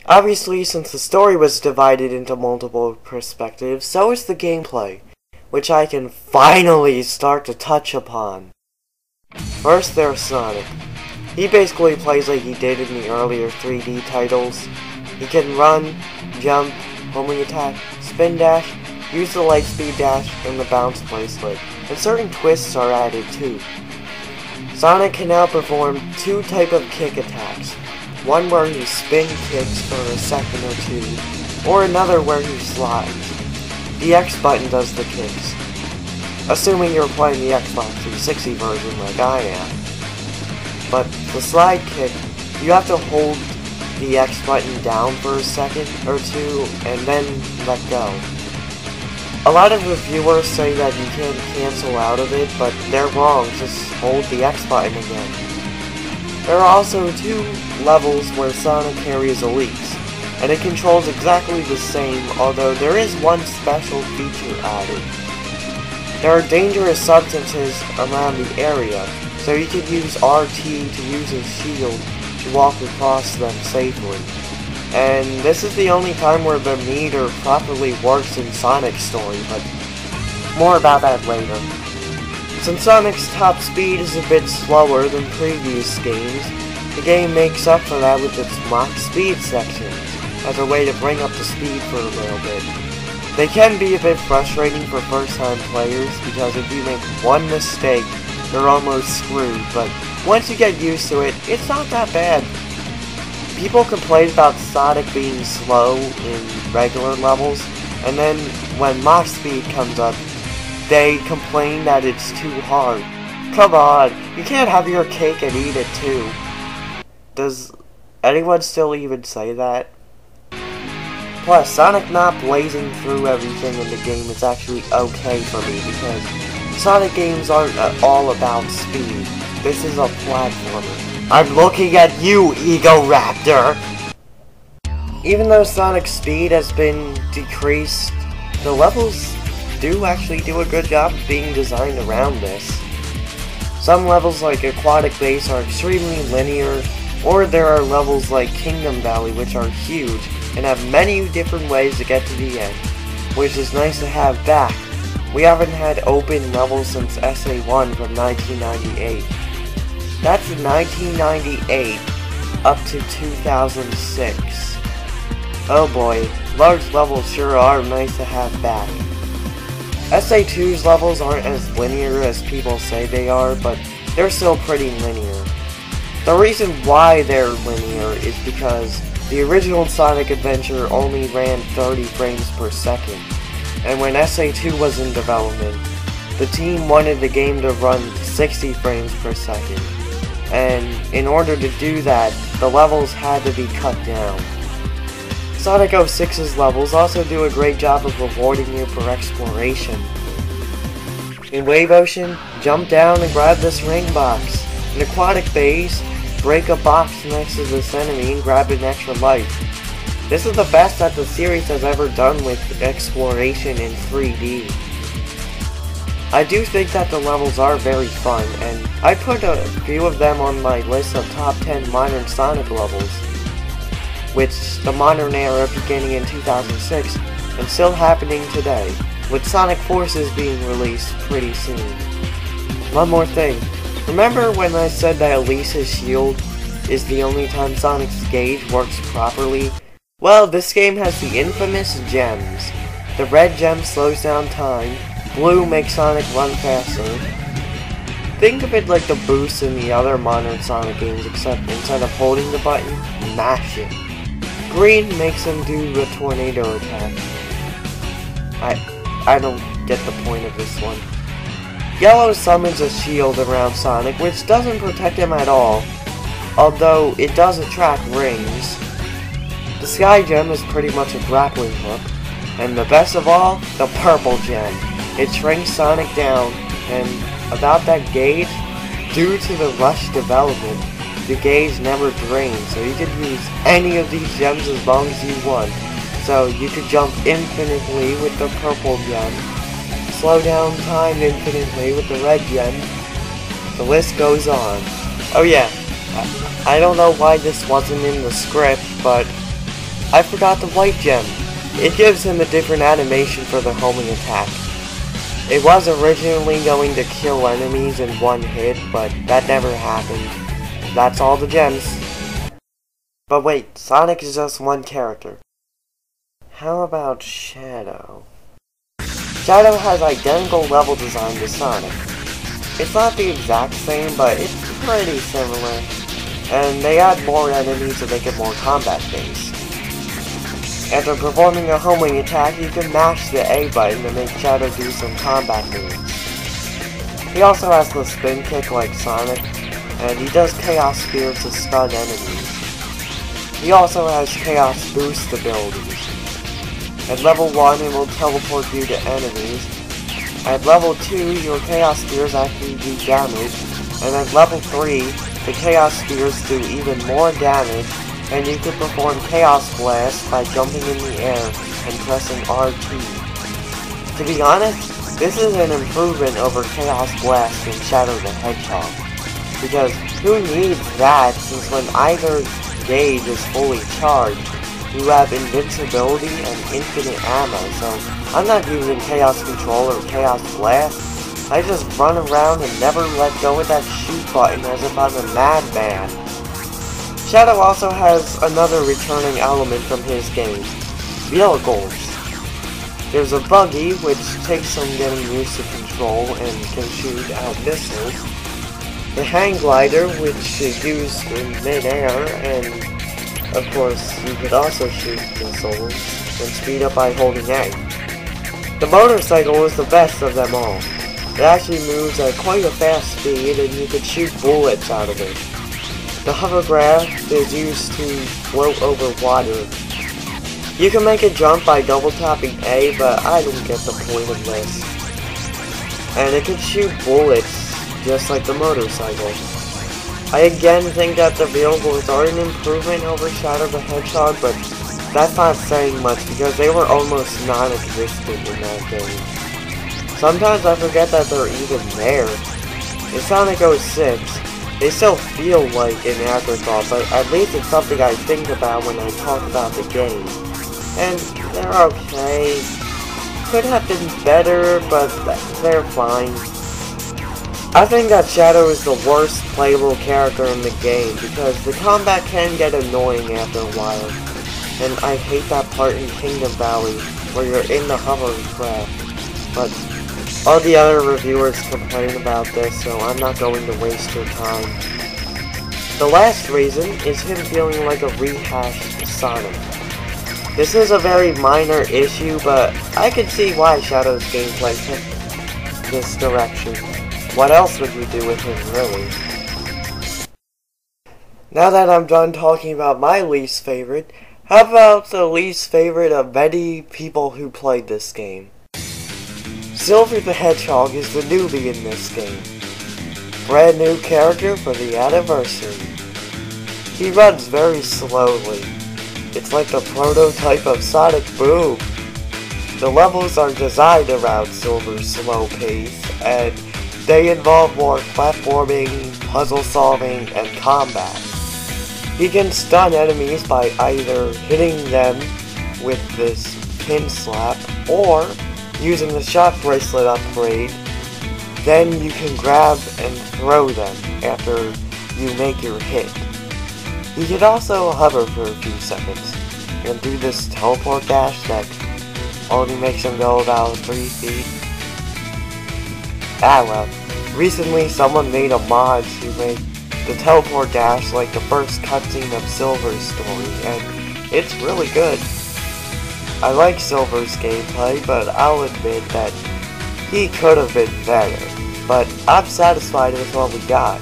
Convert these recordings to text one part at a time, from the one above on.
Obviously, since the story was divided into multiple perspectives, so is the gameplay, which I can finally start to touch upon. First, there's Sonic. He basically plays like he did in the earlier 3D titles. He can run, jump, homing attack, spin dash, use the lightspeed dash, and the bounce bracelet, and certain twists are added too. Sonic can now perform two types of kick attacks, one where he spin kicks for a second or two, or another where he slides. The X button does the kicks, assuming you're playing the Xbox 360 version like I am. But the slide kick, you have to hold the X button down for a second or two and then let go. A lot of reviewers say that you can cancel out of it, but they're wrong, just hold the X button again. There are also two levels where Sonic carries elites, and it controls exactly the same, although there is one special feature added. There are dangerous substances around the area, so you can use RT to use his shield to walk across them safely. And this is the only time where the meter properly works in Sonic's story, but more about that later. Since Sonic's top speed is a bit slower than previous games, the game makes up for that with its mock speed sections, as a way to bring up the speed for a little bit. They can be a bit frustrating for first-time players, because if you make one mistake, you're almost screwed, but once you get used to it, it's not that bad. People complain about Sonic being slow in regular levels, and then when Mach Speed comes up, they complain that it's too hard. Come on, you can't have your cake and eat it too. Does anyone still even say that? Plus, Sonic not blazing through everything in the game is actually okay for me, because Sonic games aren't all about speed. This is a platformer. I'm looking at you, Ego Raptor! Even though Sonic's speed has been decreased, the levels do actually do a good job of being designed around this. Some levels like Aquatic Base are extremely linear, or there are levels like Kingdom Valley which are huge and have many different ways to get to the end, which is nice to have back. We haven't had open levels since SA1 from 1998. That's 1998 up to 2006. Oh boy, large levels sure are nice to have back. SA2's levels aren't as linear as people say they are, but they're still pretty linear. The reason why they're linear is because the original Sonic Adventure only ran 30 frames per second, and when SA2 was in development, the team wanted the game to run 60 frames per second, and in order to do that, the levels had to be cut down. Sonic 06's levels also do a great job of rewarding you for exploration. In Wave Ocean, jump down and grab this ring box. In Aquatic Base, break a box next to this enemy and grab an extra life. This is the best that the series has ever done with exploration in 3D. I do think that the levels are very fun, and I put a few of them on my list of top 10 modern Sonic levels, which the modern era beginning in 2006 and still happening today, with Sonic Forces being released pretty soon. One more thing, remember when I said that Elisa's shield is the only time Sonic's gauge works properly? Well, this game has the infamous gems. The red gem slows down time, blue makes Sonic run faster. Think of it like the boost in the other modern Sonic games, except instead of holding the button, mash it. Green makes him do the tornado attack. I don't get the point of this one. Yellow summons a shield around Sonic, which doesn't protect him at all, although it does attract rings. The Sky Gem is pretty much a grappling hook, and the best of all, the Purple Gem. It shrinks Sonic down, and about that gauge, due to the rush development, the gauge never drains, so you could use any of these gems as long as you want. So you could jump infinitely with the Purple Gem, slow down time infinitely with the Red Gem. The list goes on. Oh yeah, I don't know why this wasn't in the script, but I forgot the white gem. It gives him a different animation for the homing attack. It was originally going to kill enemies in one hit, but that never happened. That's all the gems. But wait, Sonic is just one character. How about Shadow? Shadow has identical level design to Sonic. It's not the exact same, but it's pretty similar. And they add more enemies to make it more combat-based. After performing a homing attack, you can mash the A button to make Shadow do some combat moves. He also has the spin kick like Sonic, and he does Chaos Spears to stun enemies. He also has Chaos Boost abilities. At level 1, it will teleport you to enemies. At level 2, your Chaos Spears actually do damage, and at level 3, the Chaos Spears do even more damage, and you can perform Chaos Blast by jumping in the air and pressing RT. To be honest, this is an improvement over Chaos Blast in Shadow the Hedgehog, because who needs that since when either gauge is fully charged, you have invincibility and infinite ammo, so I'm not using Chaos Control or Chaos Blast. I just run around and never let go of that shoot button as if I'm a madman. Shadow also has another returning element from his game, vehicles. There's a buggy, which takes some getting used to control and can shoot out missiles. The hang glider, which is used in mid-air, and of course you could also shoot missiles and speed up by holding A. The motorcycle is the best of them all. It actually moves at quite a fast speed and you could shoot bullets out of it. The hovercraft is used to float over water. You can make a jump by double tapping A, but I don't get the point of this. And it can shoot bullets, just like the motorcycle. I again think that the vehicles are an improvement over Shadow the Hedgehog, but that's not saying much because they were almost non-existent in that game. Sometimes I forget that they're even there. In Sonic 06, they still feel like an afterthought, but at least it's something I think about when I talk about the game. And they're okay. Could have been better, but they're fine. I think that Shadow is the worst playable character in the game, because the combat can get annoying after a while. And I hate that part in Kingdom Valley, where you're in the hovercraft. But all the other reviewers complain about this, so I'm not going to waste your time. The last reason is him feeling like a rehashed Sonic. This is a very minor issue, but I can see why Shadow's gameplay took this direction. What else would you do with him, really? Now that I'm done talking about my least favorite, how about the least favorite of many people who played this game? Silver the Hedgehog is the newbie in this game. Brand new character for the anniversary. He runs very slowly. It's like the prototype of Sonic Boom. The levels are designed around Silver's slow pace, and they involve more platforming, puzzle solving, and combat. He can stun enemies by either hitting them with this pin slap, or using the shot bracelet upgrade. Then you can grab and throw them after you make your hit. You can also hover for a few seconds and do this teleport dash that only makes him go about 3 feet. Ah well, recently someone made a mod to make the teleport dash like the first cutscene of Silver's story, and it's really good. I like Silver's gameplay, but I'll admit that he could have been better, but I'm satisfied with what we got.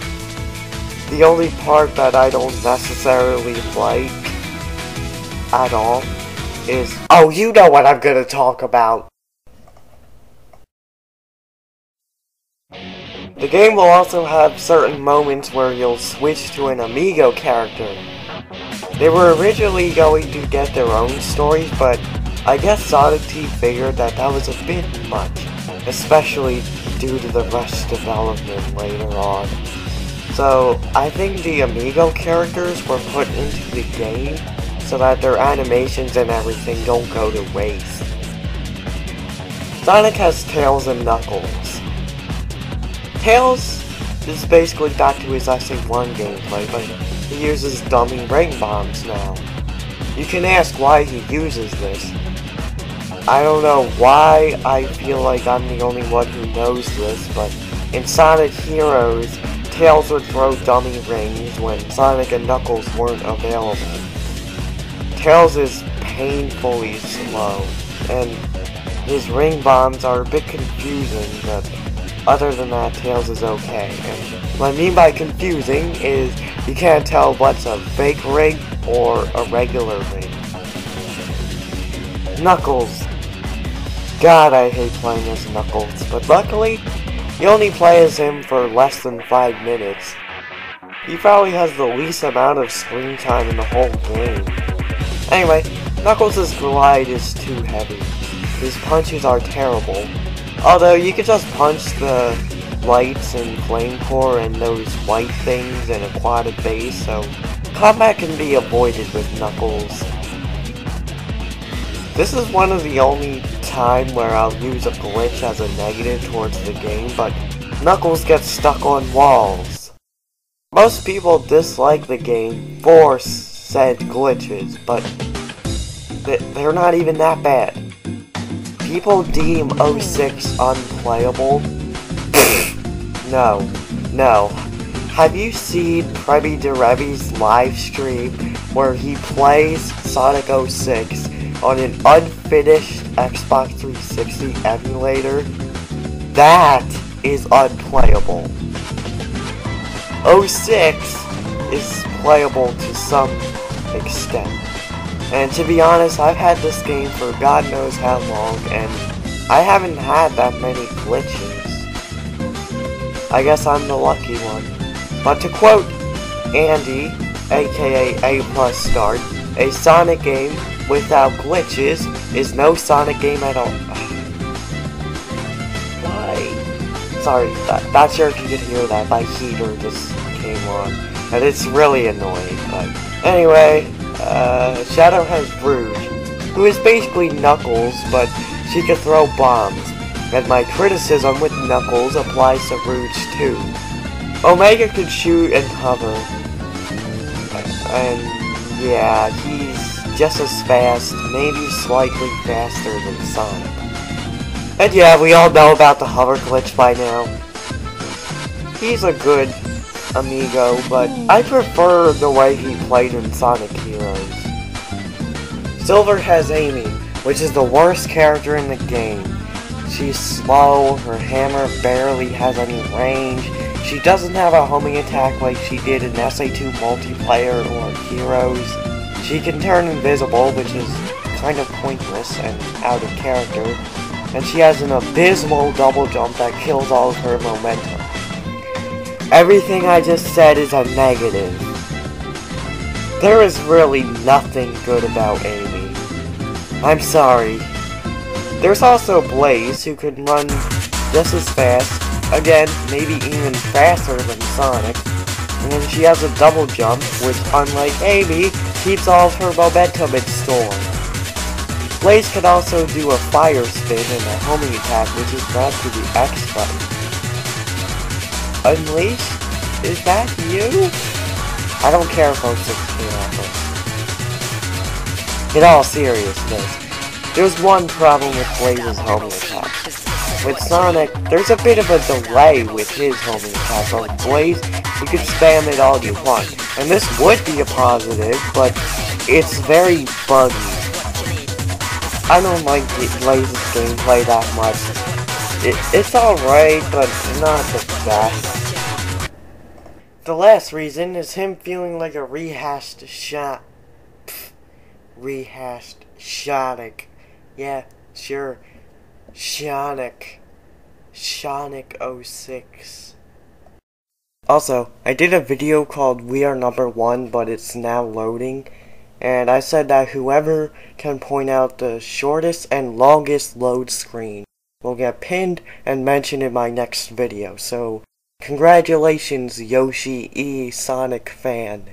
The only part that I don't necessarily like at all is, oh, you know what I'm gonna talk about. The game will also have certain moments where you'll switch to an Amigo character. They were originally going to get their own stories, but I guess Sonic Team figured that was a bit much, especially due to the rushed development later on. So I think the Amigo characters were put into the game so that their animations and everything don't go to waste. Sonic has Tails and Knuckles. Tails is basically back to his SA1 gameplay, but he uses dummy ring bombs now. You can ask why he uses this. I don't know why I feel like I'm the only one who knows this, but in Sonic Heroes, Tails would throw dummy rings when Sonic and Knuckles weren't available. Tails is painfully slow, and his ring bombs are a bit confusing, but other than that, Tails is okay. And what I mean by confusing is you can't tell what's a fake ring or a regular ring. Knuckles. God, I hate playing as Knuckles, but luckily, you only play as him for less than 5 minutes. He probably has the least amount of screen time in the whole game. Anyway, Knuckles' glide is too heavy. His punches are terrible. Although you could just punch the lights and flame core and those white things and aquatic base, so combat can be avoided with Knuckles. This is one of the only time where I'll use a glitch as a negative towards the game, but Knuckles gets stuck on walls. Most people dislike the game for said glitches, but they're not even that bad. People deem 06 unplayable. No. Have you seen Prebi Derevi's live stream where he plays Sonic 06 on an unfinished Xbox 360 emulator? That is unplayable. 06 is playable to some extent. And to be honest, I've had this game for God knows how long, and I haven't had that many glitches. I guess I'm the lucky one. But to quote Andy, aka A+ Start, a Sonic game without glitches is no Sonic game at all. Why? Sorry, not sure if you could hear that, my heater just came on. And it's really annoying, but anyway, Shadow has Rouge, who is basically Knuckles, but she can throw bombs. And my criticism with Knuckles applies to Rouge too. Omega can shoot and hover. And yeah, he's just as fast, maybe slightly faster than Sonic. And yeah, we all know about the hover glitch by now. He's a good amigo, but I prefer the way he played in Sonic Heroes. Silver has Amy, which is the worst character in the game. She's slow, her hammer barely has any range, she doesn't have a homing attack like she did in SA2 multiplayer or Heroes. She can turn invisible, which is kind of pointless and out of character, and she has an abysmal double jump that kills all of her momentum. Everything I just said is a negative. There is really nothing good about Amy. I'm sorry. There's also Blaze, who can run just as fast, again, maybe even faster than Sonic, and then she has a double jump, which, unlike Amy, keeps all of her momentum in store. Blaze can also do a fire spin and a homing attack, which is back to the X button. Unleash? Is that you? I don't care if 06 came out. In all seriousness, there's one problem with Blaze's homing attack. With Sonic, there's a bit of a delay with his homing attack. On Blaze, you can spam it all you want. And this would be a positive, but it's very buggy. I don't like Blaze's gameplay that much. It's alright, but not the best. The last reason is him feeling like a rehashed Sonic. Yeah, sure. Sonic 06. Also, I did a video called We Are Number One, but it's now loading. And I said that whoever can point out the shortest and longest load screen will get pinned and mentioned in my next video. So, congratulations, Yoshi E. Sonic fan.